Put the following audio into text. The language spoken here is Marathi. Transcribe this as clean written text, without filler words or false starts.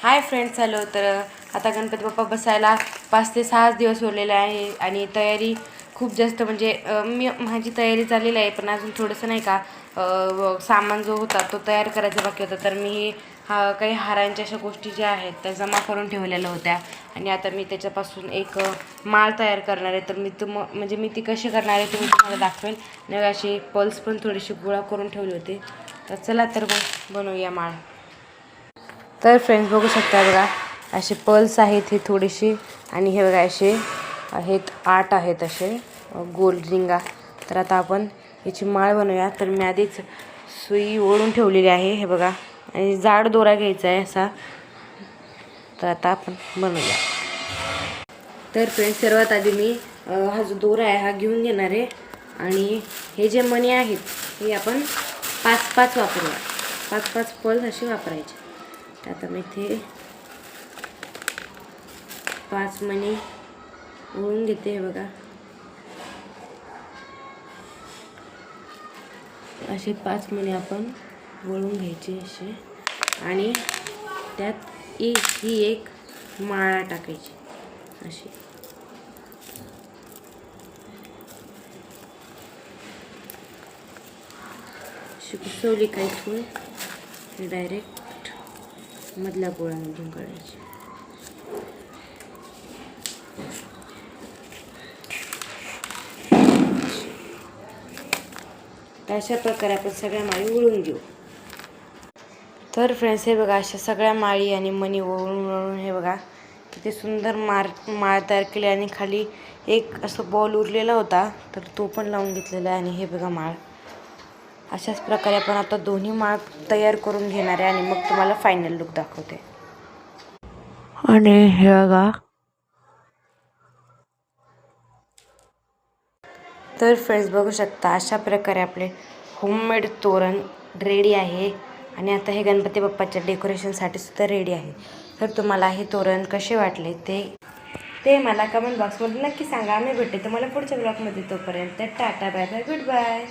Hi friends, hello. तर आता गणपती बाप्पा बसायला 5 ते 6 दिवस उरलेले आहे आणि तयारी खूप जास्त म्हणजे माझी तयारी झालेली आहे, पण अजून थोडंसं नाही का सामान जो होता तो तयार करायचा बाकी होता. तर मी काही हारांच्या अशा गोष्टी ज्या आहेत त्या जमा करून ठेवलेल्या होत्या आणि आता मी त्याच्यापासून एक माळ तयार करणार आहे. तर मी ती कशी करणार आहे ते मी तुम्हाला दाखवेल. आणि अशी पल्स पण थोडीशी गोळा करून ठेवली होती. तर चला तर मग बनवूया माळ. तर फ्रेंड्स बघू शकता बघा, असे पल्स आहेत ही थोडीशी, आणि हे बघा असे आहेत 8 आहेत असे गोल रिंगा. तर आता आपण याची माळ बनवूया. तर मी आधीच सुई ओढून ठेवलेली आहे, हे बघा, आणि जाड दोरा घ्यायचा आहे असा. तर आता आपण बनवूया. तर फ्रेंड्स सर्वात आधी मी हा जो दोरा आहे हा घेऊन घेणार आहे, आणि हे जे मणी आहेत हे आपण 5-5 वापरूया. 5-5 पल्स असे वापरायचे. आता मी इथे 5 मणी ओळून घेते, हे बघा. असे 5 मणी आपण वळून घ्यायचे असे, आणि त्यात ही एक माळा टाकायची अशी. कुसवली काहीच डायरेक्ट मधल्या गोळ्यामधून काढायची. अशा प्रकारे आपण सगळ्या माळी वळून घेऊ. तर फ्रेंड्स हे बघा, अशा सगळ्या माळी आणि मणी वळून हे बघा किती सुंदर माळ तयार केली. आणि खाली एक असं बॉल उरलेला होता, तर तो पण लावून घेतलेला आहे. आणि हे बघा माळ. अशाच प्रकारे आपण आता दोन्ही माळ तयार करून घेणार आहे, आणि मग तुम्हाला फायनल लुक दाखवते. आणि हे बघा, तर फ्रेंड्स बघू शकता अशा प्रकारे आपले होममेड तोरण रेडी आहे. आणि आता हे गणपती बाप्पाच्या डेकोरेशनसाठी सुद्धा रेडी आहे. तर तुम्हाला हे तोरण कसे वाटले ते मला कमेंट बॉक्समध्ये नक्की सांगा. आम्ही भेटते तुम्हाला पुढच्या ब्लॉगमध्ये. तोपर्यंत tata, bye bye, good bye.